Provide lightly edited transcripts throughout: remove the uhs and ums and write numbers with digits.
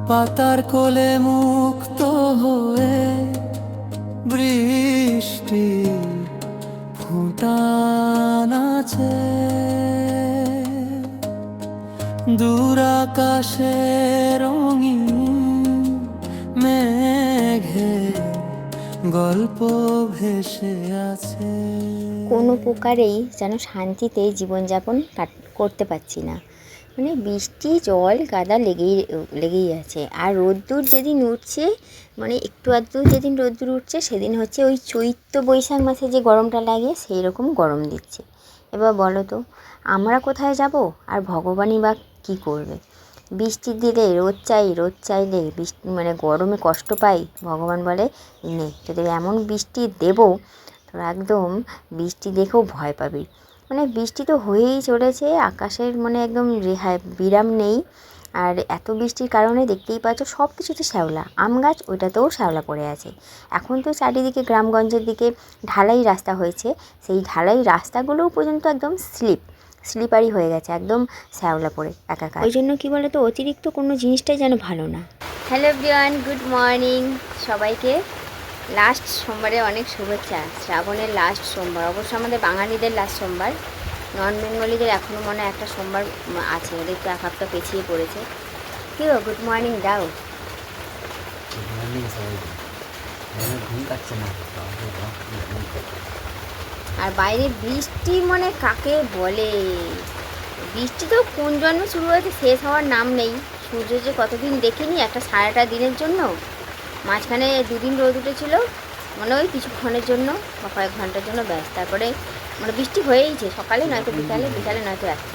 পাতার কোলে মুক্ত হয়ে বৃষ্টি ফুটান আছে, দূর আকাশে রঙিন মেঘে গল্প ভেসে আছে। কোনো প্রকারেই যেন শান্তিতে জীবনযাপন করতে পারছি না। মানে বৃষ্টি জল কাদা লেগেই আছে। আর রোদ্দুর যেদিন উঠছে, মানে একটু আধটু যেদিন রোদ্দুর উঠছে সেদিন হচ্ছে ওই চৈত্র বৈশাখ মাসে যে গরমটা লাগে সেই রকম গরম দিচ্ছে। এবার বলো তো আমরা কোথায় যাব, আর ভগবানই বা কী করবে? বৃষ্টি দিলে রোদ চাই, রোদ চাইলে বৃষ্টি মানে গরমে কষ্ট পাই, ভগবান বলে নে তোদের এমন বৃষ্টি দেবো তোরা একদম বৃষ্টি দেখেও ভয় পাবি। মানে বৃষ্টি তো হয়েই চলেছে, আকাশের মানে একদম বিরাম নেই। আর এত বৃষ্টির কারণে দেখতেই পাচ্ছ সব কিছুতে শ্যাওলা, আম গাছ ওইটাতেও শ্যাওলা পড়ে আছে। এখন তো চারিদিকে গ্রামগঞ্জের দিকে ঢালাই রাস্তা হয়েছে, সেই ঢালাই রাস্তাগুলোও পর্যন্ত একদম স্লিপারি হয়ে গেছে, একদম শ্যাওলা পড়ে একাকার। ওই জন্য কী বলো তো, অতিরিক্ত কোনো জিনিসটাই যেন ভালো না। হ্যালো এভরিওয়ান, গুড মর্নিং সবাইকে। লাস্ট সোমবারে অনেক শুভেচ্ছা। শ্রাবণের লাস্ট সোমবার, অবশ্য আমাদের বাঙালিদের লাস্ট সোমবার, নন বেঙ্গলিদের এখনও মনে হয় একটা সোমবার আছে, ওদের তো এক সপ্তাহ পেছিয়ে পড়েছে। কী গো, গুড মর্নিং দাও। আর বাইরে বৃষ্টি মানে কাকে বলে, বৃষ্টি তো কোন জন্মে শুরু হয়েছে শেষ হওয়ার নাম নেই। সূর্য যে কতদিন দেখিনি, একটা সারাটা দিনের জন্য, মাঝখানে দুদিন রোদ উঠেছিল মানে ওই কিছুক্ষণের জন্য বা কয়েক ঘন্টার জন্য, ব্যাস। তারপরে মানে বৃষ্টি হয়েইছে, সকালে নয়তো বিকালে, বিকালে নয়তো রাত্রে।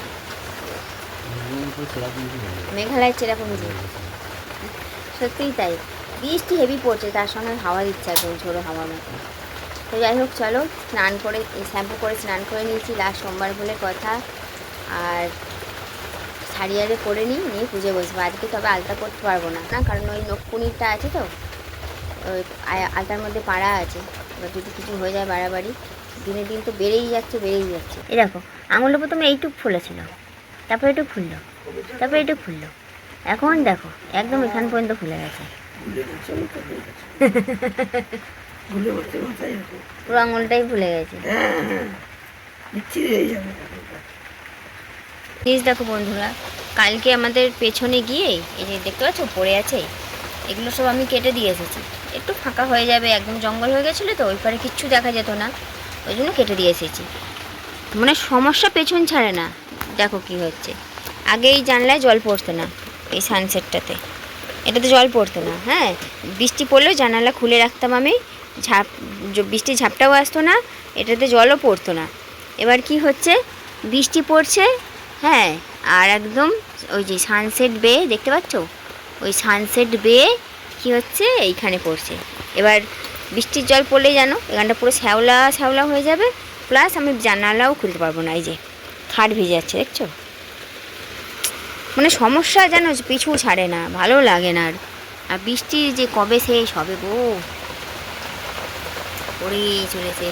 মেঘালয়ের চেরাপুঞ্জি, সত্যিই তাই, বৃষ্টি হেভি পড়ছে, তার সঙ্গে হাওয়া দিচ্ছে একদম ঝোড়ো হাওয়ার মতো। তো যাই হোক চলো, স্নান করে শ্যাম্পু করে স্নান করে নিয়েছি, লাস্ট সোমবার বলে কথা। আর শাড়ি আরে পরে নিয়ে পুজো বসবো আজকে। তবে আলতা করতে পারবো না, কারণ ওই নখকুনিরটা আছে তো, ওই আলতার মধ্যে পাড়া আছে। এবার যদি কিছু হয়ে যায় বাড়াবাড়ি, দিনে দিন তো বেড়েই যাচ্ছে। এই দেখো, আঙুলটা প্রথমে এইটুক ফুলেছিল, তারপরে একটু খুললো, তারপরে একটু খুললো, এখন দেখো একদম এখান পর্যন্ত ফুলে গেছে। পুরো আঙুলটাই ফুলে গেছে। প্লিজ দেখো বন্ধুরা, কালকে আমাদের পেছনে গিয়ে এই যে দেখতে পাচ্ছ পড়ে আছে, এগুলো সব আমি কেটে দিয়ে এসেছি। একটু ফাঁকা হয়ে যাবে, একদম জঙ্গল হয়ে গেছিলো তো, ওই পারে কিচ্ছু দেখা যেত না, ওই জন্য কেটে দিয়ে এসেছি। মানে সমস্যা পেছন ছাড়ে না। দেখো কি হচ্ছে, আগে এই জানলায় জল পড়তো না, এই সানসেটটাতে এটাতে জল পড়তো না। হ্যাঁ, বৃষ্টি পড়লেও জানালা খুলে রাখতাম আমি, বৃষ্টির ঝাপটাও আসতো না, এটাতে জলও পড়তো না। এবার কি হচ্ছে, বৃষ্টি পড়ছে, হ্যাঁ, আর একদম ওই যে সানসেট বে দেখতে পাচ্ছ, ওই সানসেট বে কী হচ্ছে এইখানে পড়ছে। এবার বৃষ্টির জল পড়লেই জানো এখানটা পুরো শ্যাওলা হয়ে যাবে, প্লাস আমি জানালাও খুলতে পারবো না। এই যে খাট ভিজে যাচ্ছে দেখছো, মানে সমস্যা যেন পিছু ছাড়ে না, ভালো লাগে না। আর বৃষ্টি যে কবে শেষ হবে গো, পড়েই চলেছে।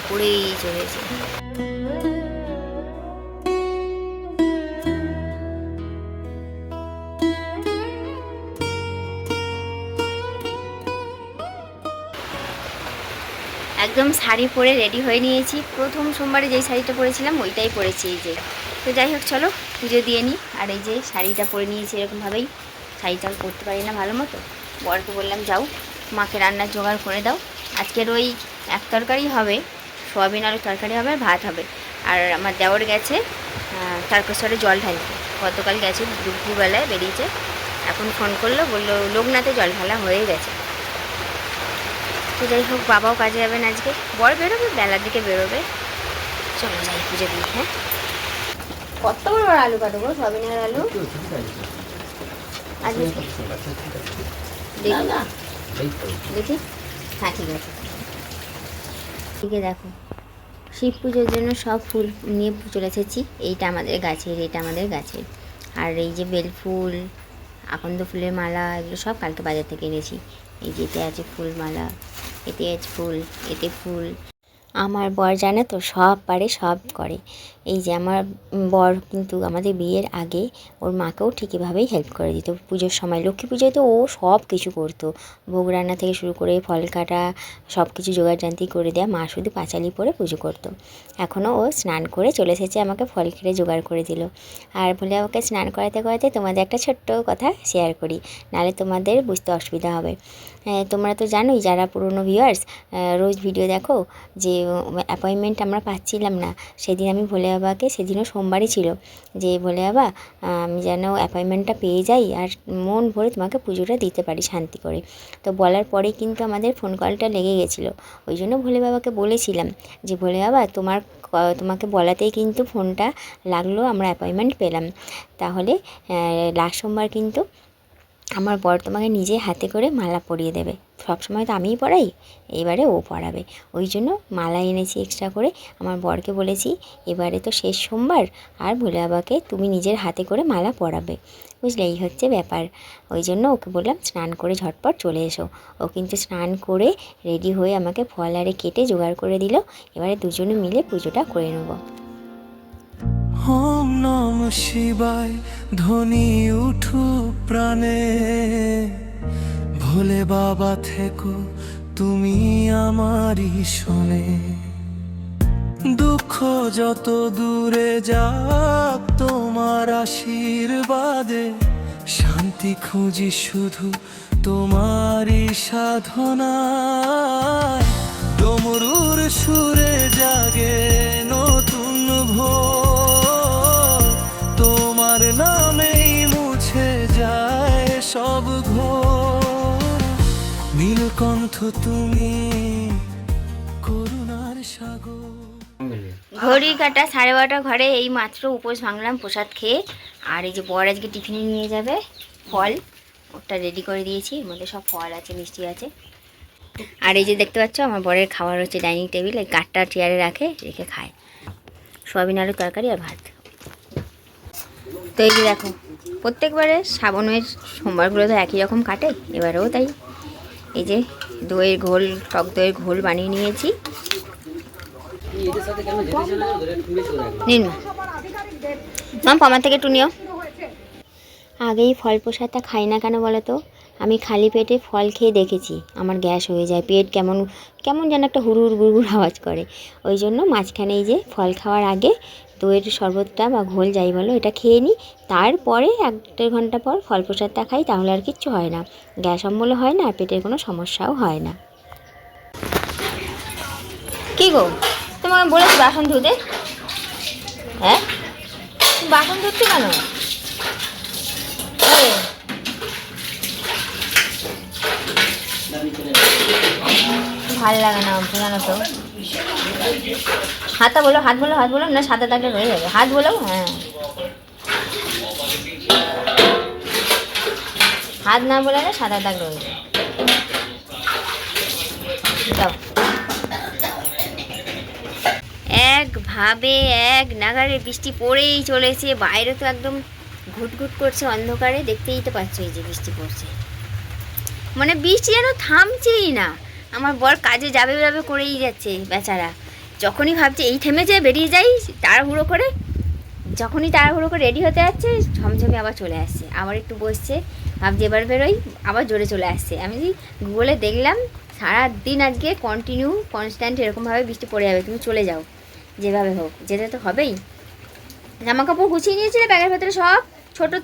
একদম শাড়ি পরে রেডি হয়ে নিয়েছি, প্রথম সোমবারে যেই শাড়িটা পরেছিলাম ওইটাই পরেছি এই যে। তো যাই হোক চলো পুজো দিয়ে নিই। আর এই যে শাড়িটা পরে নিয়েছি এরকমভাবেই, শাড়িটাও পরতে পারি না ভালো মতো। বরকে বললাম যাও মাকে রান্নার জোগাড় করে দাও, আজকের ওই এক তরকারি হবে, সোয়াবিন আলুর তরকারি হবে, ভাত হবে। আর আমার দেওর গেছে তারকেশ্বরে জল ঢালতে, গতকাল গেছে দুপুরবেলায় বেরিয়েছে, এখন ফোন করলো, বললো লোকনাথে জল ঢালা হয়ে গেছে। তো যাই হোক, বাবাও কাজে যাবেন আজকে, বর বেরোবে বেলার দিকে বেরোবে। চলো যাই পুজো দিই। হ্যাঁ, কত বড় আলু কাটো গো, সবিনের আলু আজকে দেখি। হ্যাঁ ঠিক আছে। এদিকে দেখো, শিব পুজোর জন্য সব ফুল নিয়ে চলে এসেছি। এইটা আমাদের গাছের, আর এই যে বেলফুল, আকন্দ ফুলের মালা, এগুলো সব কালকে বাজার থেকে এনেছি। এই যে এতে আছে ফুল মালা, এতে আছে ফুল, এতে ফুল। আমার বর জানে তো, সব পারে, সব করে। এই যে আমার বর কিন্তু আমাদের বিয়ের আগে ওর মাকেও ঠিক এভাবেই হেল্প করে দিত পুজোর সময়। লক্ষ্মী পুজোয় তো ও সব কিছু করতো, ভোগ রান্না থেকে শুরু করে ফল কাটা সব কিছু জোগাড়জান্তি করে দেয়া, মা শুধু পাঁচালি পরে পুজো করতো। এখনও ও স্নান করে চলে এসেছে, আমাকে ফল কেটে জোগাড় করে দিল। আর বলে আমাকে স্নান করাতে করাতে তোমাদের একটা ছোট্ট কথা শেয়ার করি, নাহলে তোমাদের বুঝতে অসুবিধা হবে। তোমরা তো জানোই যারা পুরনো ভিউয়ার্স, রোজ ভিডিও দেখো, যে অ্যাপয়েন্টমেন্ট আমরা পাচ্ছিলাম না। সেদিন আমি ভোলে বাবাকে, সেদিনও সোমবারই ছিল, যে ভোলে বাবা আমি যেন অ্যাপয়েন্টমেন্টটা পেয়ে যাই আর মন ভরে তোমাকে পুজোটা দিতে পারি শান্তি করে। তো বলার পরেই কিন্তু আমাদের ফোন কলটা লেগে গেছিলো। ওই জন্য ভোলে বাবাকে বলেছিলাম যে ভোলে বাবা তোমাকে বলাতেই কিন্তু ফোনটা লাগলো, আমরা অ্যাপয়েন্টমেন্ট পেলাম। তাহলে লাস্ট সোমবার কিন্তু আমার বর তোমাকে নিজে হাতে করে মালা পরিয়ে দেবে। সবসময় তো আমিই পরাই, এবারে ও পরাবে। ওই জন্য মালা এনেছি এক্সট্রা করে। আমার বরকে বলেছি এবারে তো শেষ সোমবার, আর ভোলে বাবাকে তুমি নিজের হাতে করে মালা পরাবে, বুঝলে, এই হচ্ছে ব্যাপার। ওই জন্য ওকে বললাম স্নান করে ঝটপট চলে এসো। ও কিন্তু স্নান করে রেডি হয়ে আমাকে ফল আরে কেটে জোগাড় করে দিল। এবারে দুজনে মিলে পুজোটা করে নেব। ওম নম শিবায় ধ্বনি উঠুক প্রাণে, ভোলে বাবা থেকো তুমি আমারই শোনে। দুঃখ যত দূরে যাক তোমার আশীর্বাদে, শান্তি খুঁজি শুধু তোমারই সাধনায়। ডমরুর সুরে জাগে নতুন ভোর, তোমার নামেই মুছে যায় সব ঘোর। নীলকণ্ঠ তুমি করুণার সাগর। ঘড়ি কাটা 12:30 ঘরে এই মাত্র উপোস ভাঙলাম প্রসাদ খেয়ে। আর এই যে বর আজকে টিফিনে নিয়ে যাবে ফল, ওটা রেডি করে দিয়েছি, এর মধ্যে সব ফল আছে, মিষ্টি আছে। আর এই যে দেখতে পাচ্ছ আমার বরের খাবার হচ্ছে ডাইনিং টেবিল, এই কাঠটা চেয়ারে রেখে খায়, সয়াবিন আলুর তরকারি আর ভাত। তো এই যে দেখো, প্রত্যেকবারে শ্রাবণের সোমবারগুলো তো একই রকম কাটে, এবারেও তাই। এই যে দইয়ের ঘোল, টক দইয়ের ঘোল বানিয়ে নিয়েছি। নিন মাম, আমার থেকে একটু নিও। আগেই ফল প্রসাদটা খাই না কেন বলো তো, আমি খালি পেটে ফল খেয়ে দেখেছি আমার গ্যাস হয়ে যায়, পেট কেমন কেমন যেন একটা হুড়ুর গুড়গুড় আওয়াজ করে। ওই জন্য মাঝখানে এই যে ফল খাওয়ার আগে দইয়ের শরবতটা বা ঘোল যাই বলো এটা খেয়ে নিই, তারপরে 1-1.5 ঘন্টা পর ফল প্রসাদটা খাই, তাহলে আর কিচ্ছু হয় না, গ্যাস অম্বল হয় না, আর পেটের কোনো সমস্যাও হয় না। কী গো, তোমাকে বলেছি বাসন ধুতে? হ্যাঁ, বাসন ধুচ্ছি কেন? ভাল লাগে না জানো তো। হাতটা বলো, হাত বলো, না সাদা দাগটা রয়ে যাবে, হাত বলো। হ্যাঁ, হাত না বলে না সাদা দাগ রয়ে যাবে। যাও। একভাবে এক নাগারে বৃষ্টি পড়েই চলেছে, বাইরে তো একদম ঘুটঘুট করছে অন্ধকারে, দেখতেই তো পাচ্ছ এই যে বৃষ্টি পড়ছে, মানে বৃষ্টি যেন থামছেই না। আমার বর কাজে যাবে করেই যাচ্ছে বেচারা, যখনই ভাবছে এই থেমেছে বেরিয়ে যাই তাড়াহুড়ো করে, যখনই তাড়াহুড়ো করে রেডি হতে যাচ্ছে ঝমঝমে আবার চলে আসছে, আবার একটু বসছে, ভাবছি এবার বেরোই, আবার জোরে চলে আসছে। আমি গুগলে দেখলাম সারাদিন আজকে কনস্ট্যান্ট এরকমভাবে বৃষ্টি পড়ে যাবে, তুমি চলে যাও যেভাবে হোক, যেতে তো হবেই। জামা কাপড় গুছিয়ে নিয়েছিলে ব্যাগের ভেতরে সব, ছোটো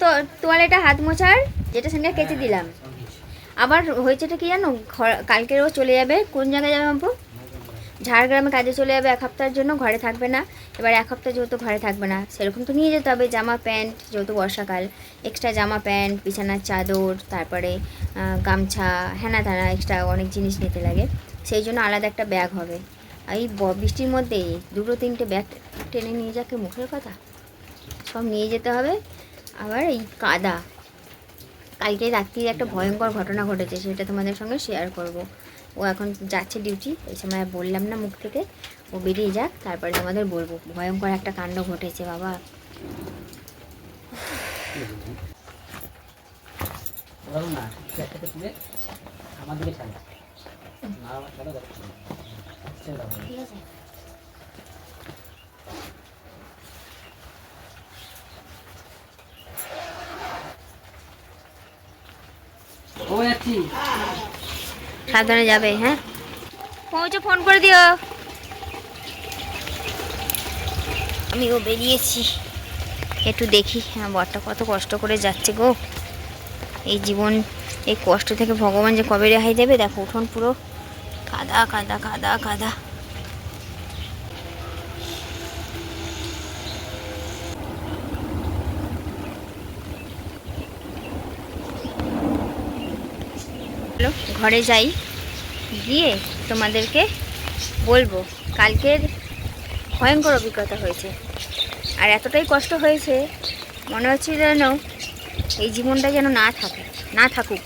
তোয়ালেটা হাত মোছার, যেটা সঙ্গে কেচে দিলাম। আবার হয়েছেটা কি জানো, কালকেও চলে যাবে, কোন জায়গায় যাবে বাবু? ঝাড়গ্রামে কাজে চলে যাবে 1 সপ্তাহের জন্য, ঘরে থাকবে না। এবার 1 সপ্তাহ যেহেতু ঘরে থাকবে না, সেরকম তো নিয়ে যেতে হবে জামা প্যান্ট, যেহেতু বর্ষাকাল, এক্সট্রা জামা প্যান্ট, বিছানার চাদর, তারপরে গামছা, হ্যানা ত্যানা এক্সট্রা অনেক জিনিস নিতে লাগে, সেই জন্য আলাদা একটা ব্যাগ হবে। এই বৃষ্টির মধ্যে 2-3টে ব্যাগ টেনে নিয়ে যাকে মুখের কথা, সব নিয়ে যেতে হবে। আবার এই কাদা, কালকে রাত্রির একটা ভয়ঙ্কর ঘটনা ঘটেছে, সেটা তোমাদের সঙ্গে শেয়ার করব। ও এখন যাচ্ছে ডিউটি, এই সময় বললাম না মুখ থেকে, ও বেরিয়ে যাক তারপরে তোমাদের বলবো। ভয়ঙ্কর একটা কাণ্ড ঘটেছে বাবা। ঠিক আছে। সাবধানে যাবে, হ্যাঁ পৌঁছে ফোন করে দিও। আমিও বেরিয়েছি, একটু দেখি আমার বরটা কত কষ্ট করে যাচ্ছে গো। এই জীবন, এই কষ্ট থেকে ভগবান যে কবে রেহাই দেবে। দেখো উঠোন পুরো কাদা কাদা কাদা কাদা। ঘরে যাই, গিয়ে তোমাদেরকে বলবো কালকের ভয়ঙ্কর অভিজ্ঞতা হয়েছে। আর এতটাই কষ্ট হয়েছে, মনে হচ্ছে যেন এই জীবনটা যেন না থাকুক।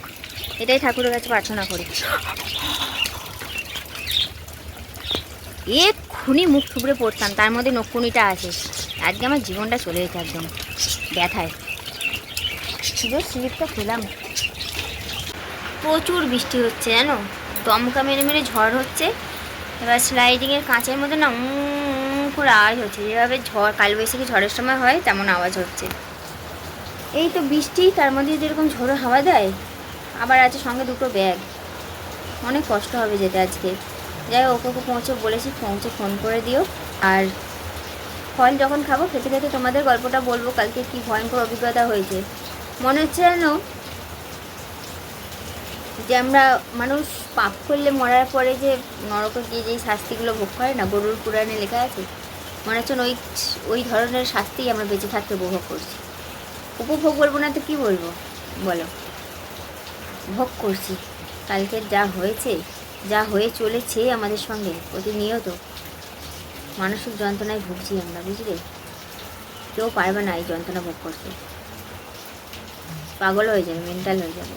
এটাই ঠাকুরের কাছে প্রার্থনা করি। এক্ষুনি মুখ থুবড়ে পড়তাম, তার মধ্যে নকুনিটা আছে। আজকে আমার জীবনটা চলে যেত একদম ব্যথায়। যে স্লিপটা খেলাম। প্রচুর বৃষ্টি হচ্ছে জানো, দমকা মেরে মেরে ঝড় হচ্ছে। এবার স্লাইডিংয়ের কাঁচের মধ্যে না করে আওয়াজ হচ্ছে, যেভাবে ঝড় কালবৈশাখী ঝড়ের সময় হয় তেমন আওয়াজ হচ্ছে। এই তো বৃষ্টি, তার মধ্যে যেরকম ঝোড়ো হাওয়া দেয়। আবার আছে সঙ্গে দুটো ব্যাগ, অনেক কষ্ট হবে যেতে আজকে। যাই হোক, ওকে পৌঁছে বলেছি, পৌঁছে ফোন করে দিও। আর ফল যখন খাবো, খেতে খেতে তোমাদের গল্পটা বলবো কালকে কি ভয়ঙ্কর অভিজ্ঞতা হয়েছে। মনে হচ্ছে যেন যে আমরা মানুষ পাপ করলে মরার পরে যে নরকে গিয়ে যেই শাস্তিগুলো ভোগ করে না, গরুর পুরাণে লেখা আছে, মনে হচ্ছে ওই ধরনের শাস্তি আমরা বেঁচে থাকতে উপভোগ করছি। উপভোগ বলবো না তো কী বলবো বলো, ভোগ করছি। কালকের যা হয়েছে, যা হয়ে চলেছে আমাদের সঙ্গে প্রতিনিয়ত, মানসিক যন্ত্রণায় ভুগছি আমরা, বুঝলে। কেউ পারবে না এই যন্ত্রণা ভোগ করতে, পাগল হয়ে যাবে, মেন্টাল হয়ে যাবে।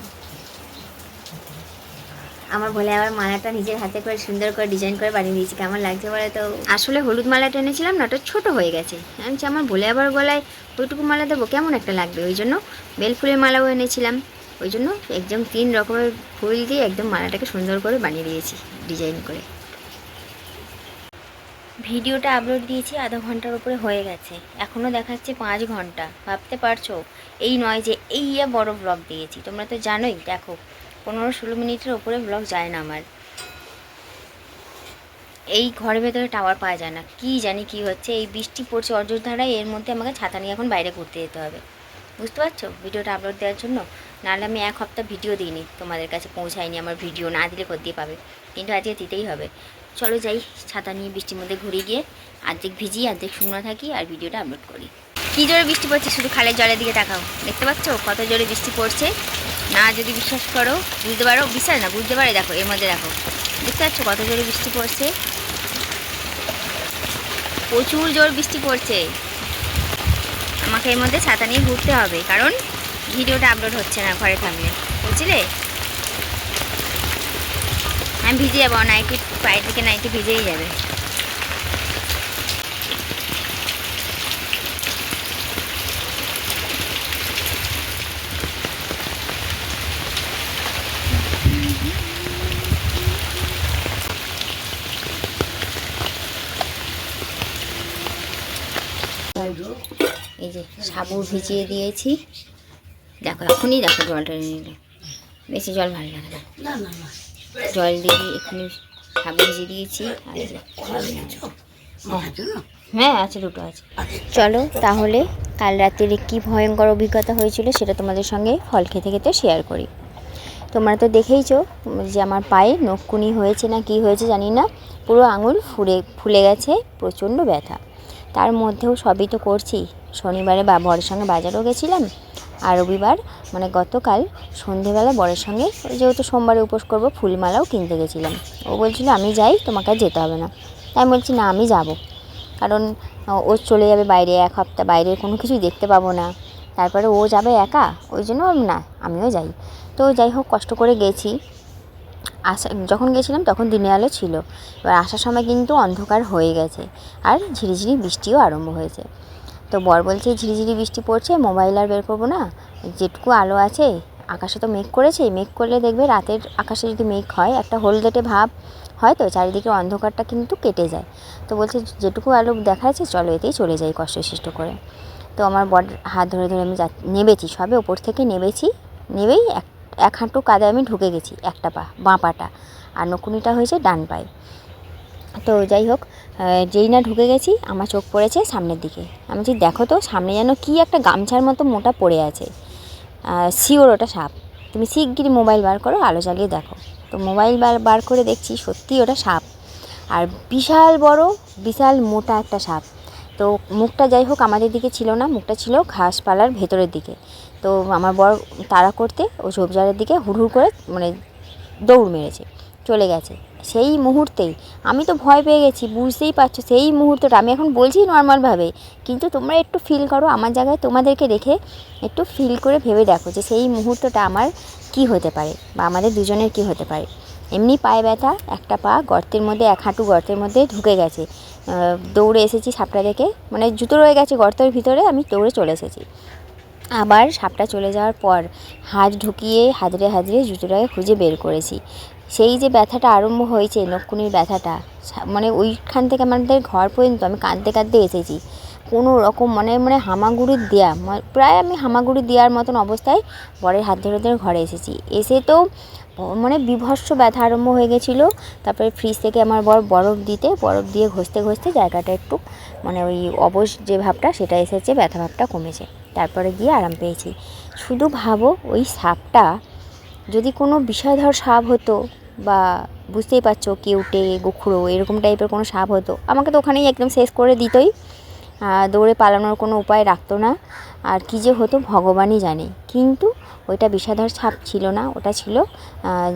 আমার বলে আবার মালাটা নিজের হাতে করে সুন্দর করে ডিজাইন করে বানিয়ে দিয়েছি, কেমন লাগছে বলে তো। আসলে হলুদ মালাটা এনেছিলাম না, ওটা ছোটো হয়ে গেছে। আমি আমার বলে আবার গলায় ওইটুকু মালা দেবো, কেমন একটা লাগবে, ওই জন্য বেল ফুলের মালাও এনেছিলাম। ওই জন্য একদম 3 রকমের ফুল দিয়ে একদম মালাটাকে সুন্দর করে বানিয়ে দিয়েছি ডিজাইন করে। ভিডিওটা আপলোড দিয়েছি আধা ঘন্টার উপরে হয়ে গেছে, এখনও দেখাচ্ছে 5 ঘন্টা। ভাবতে পারছো এই নয় যে এই বড় ব্লগ দিয়েছি, তোমরা তো জানোই। দেখো 15-16 মিনিটের ওপরে ব্লগ যায় না আমার। এই ঘরের ভেতরে টাওয়ার পাওয়া যায় না, কি জানি কি হচ্ছে। এই বৃষ্টি পড়ছে অযোধ্যারায়, এর মধ্যে আমাকে ছাতা নিয়ে এখন বাইরে ঘুরতে যেতে হবে, বুঝতে পারছো, ভিডিওটা আপলোড দেওয়ার জন্য। নাহলে আমি 1 সপ্তাহ ভিডিও দিইনি, তোমাদের কাছে পৌঁছায়নি। আমার ভিডিও না দিলে কোথায় পাবে, কিন্তু আজকে দিতেই হবে। চলো যাই, ছাতা নিয়ে বৃষ্টির মধ্যে ঘুরে গিয়ে অর্ধেক ভিজি অর্ধেক শুকনো থাকি আর ভিডিওটা আপলোড করি। কী জোরে বৃষ্টি পড়ছে, শুধু খালের জলের দিকে তাকাও, দেখতে পাচ্ছ কত জোরে বৃষ্টি পড়ছে। না যদি বিশ্বাস করো, বুঝতে পারো, বিশ্বাস না বুঝতে পারে, দেখো এর মধ্যে দেখো, দেখতে পাচ্ছ কত জোরে বৃষ্টি পড়ছে। প্রচুর জোর বৃষ্টি পড়ছে। আমাকে এর মধ্যে ছাতা নিয়ে ঘুরতে হবে, কারণ ভিডিওটা আপলোড হচ্ছে না ঘরে থাকলে, বুঝলে। আমি ভিজে যাবো, নাইটি পায়ের দিকে নাইটি ভিজেই যাবে। এই যে সাবু ভিজিয়ে দিয়েছি, দেখো এখনই দেখো জলটা নিলে, বেশি জল ভালো লাগে না, জল দিয়ে এখানে সাবু ভিজিয়ে দিয়েছি। আর এই যে হ্যাঁ আছে, দুটো আছে। চলো তাহলে কাল রাতের কী ভয়ঙ্কর অভিজ্ঞতা হয়েছিল সেটা তোমাদের সঙ্গে ফল খেতে খেতে শেয়ার করি। তোমরা তো দেখেইছো যে আমার পায়ে নখকুনি হয়েছে না কি হয়েছে জানি না, পুরো আঙুল ফুলে গেছে, প্রচণ্ড ব্যথা। তার মধ্যেও সবই তো করছি। শনিবারে বরের সঙ্গে বাজারও গেছিলাম, আর রবিবার মানে গতকাল সন্ধেবেলা বরের সঙ্গে, যেহেতু সোমবারে উপোস করবো, ফুলমালাও কিনতে গেছিলাম। ও বলছিল আমি যাই, তোমাকে আর যেতে হবে না। তাই আমি বলছি না আমি যাব, কারণ ও চলে যাবে বাইরে 1 সপ্তাহ, বাইরের কোনো কিছুই দেখতে পাবো না। তারপরে ও যাবে একা, ওই জন্য না আমিও যাই। তো যাই হোক, কষ্ট করে গেছি। যখন গেছিলাম তখন দিনের আলো ছিল, এবার আসার সময় কিন্তু অন্ধকার হয়ে গেছে, আর ঝিরিঝিরি বৃষ্টিও আরম্ভ হয়েছে। তো বর বলছে ঝিরিঝিরি বৃষ্টি পড়ছে, মোবাইল আর বের করবো না, যেটুকু আলো আছে, আকাশে তো মেঘ করেছে, মেঘ করলে দেখবে রাতের আকাশে যদি মেঘ হয় একটা হলদেটে ভাব হয়, তো চারিদিকে অন্ধকারটা কিন্তু কেটে যায়। তো বলছে যেটুকু আলো দেখা যাচ্ছে চলো এতেই চলে যাই কষ্টসৃষ্ট করে। তো আমার বর হাত ধরে ধরে আমি নেবেছি, সবে ওপর থেকে নেবেছি, নেবেই এক হাঁটু কাদায় আমি ঢুকে গেছি, একটা পা, বাঁ পাটা, আর নকুনিটা হয়েছে ডান পায়ে। তো যাই হোক, যেই না ঢুকে গেছি আমার চোখ পড়েছে সামনের দিকে। আমি বলছি দেখো তো সামনে যেন কী একটা গামছার মতো মোটা পড়ে আছে, শিওর ওটা সাপ। তুমি শিগগিরই মোবাইল বার করো, আলো জ্বালিয়ে দেখো। তো মোবাইল বার করে দেখছি সত্যি ওটা সাপ, আর বিশাল বড়, বিশাল মোটা একটা সাপ। তো মুখটা যাই হোক আমাদের দিকে ছিল না, মুখটা ছিল ঘাসপালার ভেতরের দিকে। তো আমার বর তাড়া করতে ও ঝোপঝাড়ের দিকে হুড়হুড় করে মানে দৌড় মেরেছে, চলে গেছে। সেই মুহূর্তেই আমি তো ভয় পেয়ে গেছি, বুঝতেই পারছো। সেই মুহূর্তটা আমি এখন বলছি নর্মালভাবে, কিন্তু তোমরা একটু ফিল করো, আমার জায়গায় তোমাদেরকে রেখে একটু ফিল করে ভেবে দেখো যে সেই মুহূর্তটা আমার কি হতে পারে, বা আমাদের দুজনের কি হতে পারে। এমনি পায়ে ব্যথা, একটা পা গর্তের মধ্যে, এক হাঁটু গর্তের মধ্যে ঢুকে গেছে। দৌড়ে এসেছি সাপটা দেখে, মানে জুতো রয়ে গেছে গর্তের ভিতরে, আমি দৌড়ে চলে এসেছি। আবার সাপটা চলে যাওয়ার পর হাত ঢুকিয়ে হাতড়ে হাতড়ে জুতোটাকে খুঁজে বের করেছি। সেই যে ব্যথাটা আরম্ভ হয়েছে, নখকুনির ব্যথাটা, মানে ওইখান থেকে আমাদের ঘর পর্যন্ত আমি কাঁদতে কাঁদতে এসেছি। কোনো রকম মানে হামাগুড়ি দেওয়া, প্রায় আমি হামাগুড়ি দেওয়ার মতন অবস্থায় বরের হাত ধরে ধরে ঘরে এসেছি। এসে তো মানে বীভৎস ব্যথা আরম্ভ হয়ে গেছিলো। তারপরে ফ্রিজ থেকে আমার বরফ দিয়ে ঘষতে ঘষতে জায়গাটা একটু মানে ওই অবশ যে ভাবটা সেটা এসেছে, ব্যথা ভাবটা কমেছে। তারপরে গিয়ে আরাম পেয়েছি। শুধু ভাবো ওই সাপটা যদি কোনো বিষয়ধর সাপ হতো, বা বুঝতেই পারছো কেউটে, গোখরো এরকম টাইপের কোনো সাপ হতো, আমাকে তো ওখানেই একদম শেষ করে দিতই, দৌড়ে পালানোর কোনো উপায় রাখতো না। আর কী যে হতো ভগবানই জানে। কিন্তু ওইটা বিষাধর সাপ ছিল না, ওটা ছিল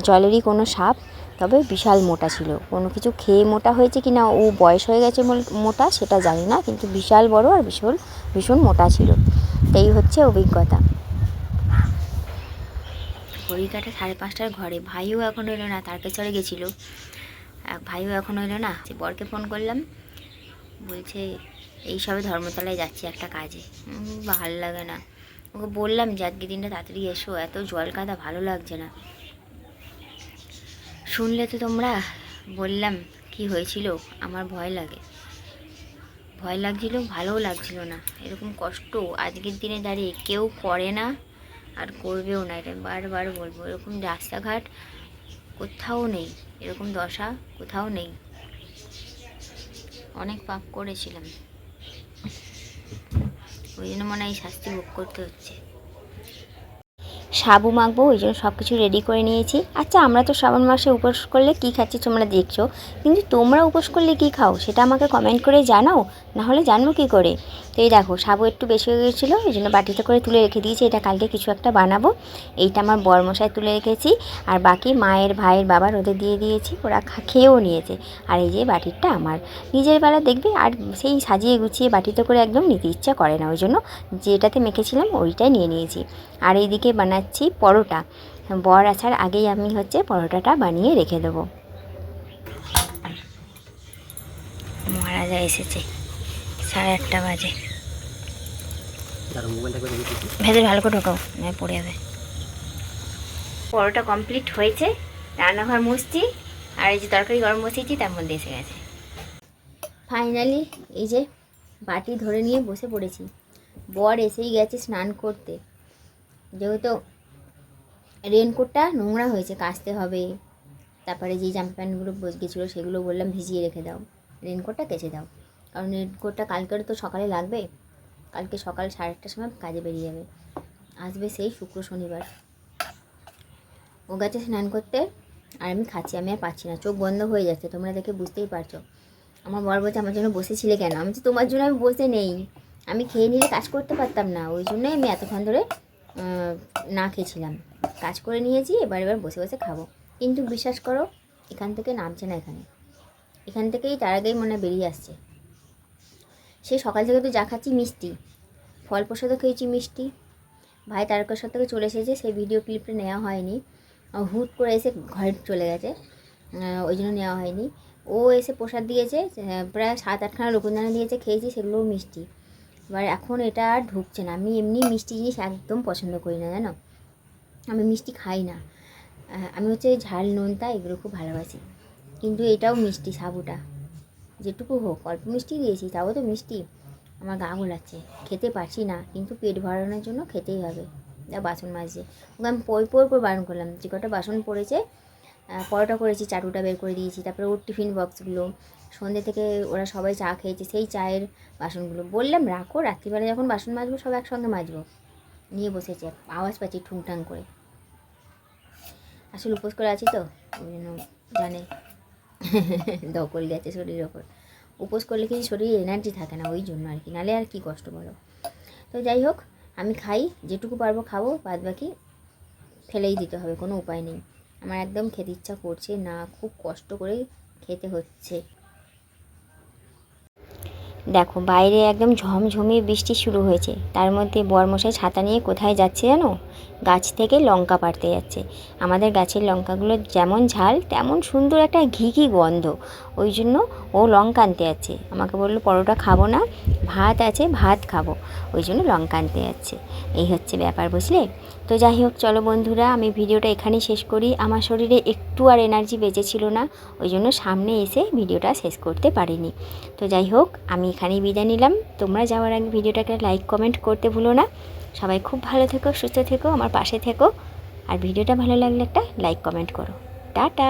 জলেরই কোনো সাপ, তবে বিশাল মোটা ছিল। কোনো কিছু খেয়ে মোটা হয়েছে কি না, ও বয়স হয়ে গেছে মোটা সেটা জানি না, কিন্তু বিশাল বড় আর ভীষণ ভীষণ মোটা ছিল। এই হচ্ছে অভিজ্ঞতা। ঘড়ি কাটা 5:30 ঘরে। ভাইও এখন এলো না, তারকেশ্বরে গেছিলো। ভাইও এখনও এলো না। বরকে ফোন করলাম, বলছে এই সবে ধর্মতলায় যাচ্ছি একটা কাজে। ভালো লাগে না। ওকে বললাম যে আজকে দিনটা তাড়াতাড়ি এসো, এত জল কাদা ভালো লাগছে না। শুনলে তো তোমরা। বললাম কি হয়েছিল, আমার ভয় লাগছিল, ভালোও লাগছিল না। এরকম কষ্ট আজকের দিনে দাঁড়িয়ে কেউ করে না, আর করবেও না। এটা বারবার বলবো, এরকম রাস্তাঘাট কোথাও নেই, এরকম দশা কোথাও নেই। অনেক পাপ করেছিলাম, ওই জন্য মনে হয় এই শাস্তি ভোগ করতে হচ্ছে। সাবু মাখবো, ওই জন্য সব কিছু রেডি করে নিয়েছি। আচ্ছা, আমরা তো শ্রাবণ মাসে উপোস করলে কী খাচ্ছি তোমরা দেখছো, কিন্তু তোমরা উপোস করলে কী খাও সেটা আমাকে কমেন্ট করে জানাও, নাহলে জানবো কী করে। তো এই দেখো সাবু একটু বেশি হয়ে গেছিলো, এই জন্য বাটিতে করে তুলে রেখে দিয়েছি। এটা কালকে কিছু একটা বানাবো। এইটা আমার বরমশায় তুলে রেখেছি, আর বাকি মায়ের, ভাইয়ের, বাবার ওদের দিয়ে দিয়েছি, ওরা খেয়েও নিয়েছে। আর এই যে বাটিরটা আমার নিজের বেলা দেখবে, আর সেই সাজিয়ে গুছিয়ে বাটিতে করে একদম নিতে ইচ্ছা করে না, ওই জন্য যেটাতে মেখেছিলাম ওইটাই নিয়ে নিয়েছি। আর এইদিকে বানাচ্ছি পরোটা। বর আসার আগেই আমি পরোটাটা বানিয়ে রেখে দেবো। মহারাজা এসেছে, 8:30 বাজে। ভেতরে ভালো করে ঢোকাও, নয় পড়ে যাবে। পরোটা কমপ্লিট হয়েছে, রান্নাঘর মুছছি, আর এই যে তরকারি গরম বসিয়েছি তার মধ্যে এসে গেছে। ফাইনালি এই যে বাটি ধরে নিয়ে বসে পড়েছি। বর এসেই গেছে স্নান করতে, যেহেতু রেনকোটটা নোংরা হয়েছে, কাচতে হবে। তারপরে যে জামা প্যান্টগুলো গেছিলো সেগুলো বললাম ভিজিয়ে রেখে দাও, রেনকোটটা কেচে দাও, কারণ রেনকোটটা কালকের তো সকালে লাগবে। কালকে সকাল 8:30টার সময় কাজে বেরিয়ে যাবে, আসবে সেই শুক্র শনিবার। ও গেছে স্নান করতে, আর আমি খাচ্ছি। আমি আর পাচ্ছি না, চোখ বন্ধ হয়ে যাচ্ছে, তোমরা দেখে বুঝতেই পারছো। আমার বর বলছে আমার জন্য বসেছিলে কেন, আমি বলছি তোমার জন্য আমি বসে নেই, আমি খেয়ে নিলে কাজ করতে পারতাম না, ওই জন্যই আমি এতক্ষণ ধরে না খেয়েছিলাম। কাজ করে নিয়েছি, এবার বসে বসে খাবো। কিন্তু বিশ্বাস করো এখান থেকে নামছে না, এখান থেকেই তার আগেই মনে বেরিয়ে আসছে। সেই সকাল থেকে তো যা খাচ্ছি মিষ্টি, ফল প্রসাদও খেয়েছি মিষ্টি। ভাই তারকেশ্বর থেকে চলে এসেছে, সেই ভিডিও ক্লিপটা নেওয়া হয়নি, হুট করে এসে ঘরে চলে গেছে, ওই জন্য নেওয়া হয়নি। ও এসে প্রসাদ দিয়েছে, প্রায় 7-8খানা লোকদানা দিয়েছে, খেয়েছি, সেগুলোও মিষ্টি। এবার এখন এটা আর ঢুকছে না। আমি এমনি মিষ্টি জিনিস একদম পছন্দ করি না, জানো, আমি মিষ্টি খাই না। আমি ঝাল নোনতা এগুলো খুব ভালোবাসি, কিন্তু এটাও মিষ্টি, সাবুটা যেটুকু হোক অল্প মিষ্টি দিয়েছি, তাও তো মিষ্টি। আমার গা গোলাচ্ছে, খেতে পারছি না, কিন্তু পেট ভরানোর জন্য খেতেই হবে। বাসন মাজছে। ওকে আমি পর পর বারণ করলাম, যে কটা বাসন পড়েছে, পরোটা করেছি, চাটুটা বের করে দিয়েছি, তারপরে ওর টিফিন বক্সগুলো, সন্ধ্যে থেকে ওরা সবাই চা খেয়েছে, সেই চায়ের বাসনগুলো বললাম রাখো, রাত্রিবেলা যখন বাসন মাজবো সব একসঙ্গে মাজবো। নিয়ে বসেছে, আওয়াজ পাচ্ছি ঠুংঠাং করে। আসলে উপোস করে আছি তো, ওই জন্য জানে দখল গেছে শরীরের ওপর। উপোস করলে কিছু শরীরে এনার্জি থাকে না, ওই জন্য আর কি, নাহলে আর কি কষ্ট বলো। তো যাই হোক, আমি খাই, যেটুকু পারবো খাবো, বাদ বাকি ফেলেই দিতে হবে, কোনো উপায় নেই। আমার একদম খেতে ইচ্ছা করছে না, খুব কষ্ট করে খেতে হচ্ছে। দেখো বাইরে একদম ঝমঝমিয়ে বৃষ্টি শুরু হয়েছে, তার মধ্যে বরমশাই ছাতা নিয়ে কোথায় যাচ্ছে জানো? গাছ থেকে লঙ্কা পাড়তে যাচ্ছে। আমাদের গাছের লঙ্কাগুলো যেমন ঝাল তেমন সুন্দর একটা ঘি গন্ধ, ওই জন্য ও লঙ্কা আনতে যাচ্ছে। আমাকে বললো পরোটা খাবো না, ভাত আছে ভাত খাবো, ওই জন্য লঙ্কা আনতে যাচ্ছে। এই হচ্ছে ব্যাপার, বুঝলে? তো যাই হোক, চলো বন্ধুরা, আমি ভিডিওটা এখানেই শেষ করি। আমার শরীরে একটু আর এনার্জি বেঁচে ছিল না, ওই জন্য সামনে এসে ভিডিওটা শেষ করতে পারিনি। তো যাই হোক, আমি এখানেই বিদায় নিলাম। তোমরা যাওয়ার আগে ভিডিওটাকে লাইক কমেন্ট করতে ভুলো না। সবাই খুব ভালো থেকো, সুস্থ থেকো, আমার পাশে থেকো। আর ভিডিওটা ভালো লাগলে একটা লাইক কমেন্ট করো। টাটা।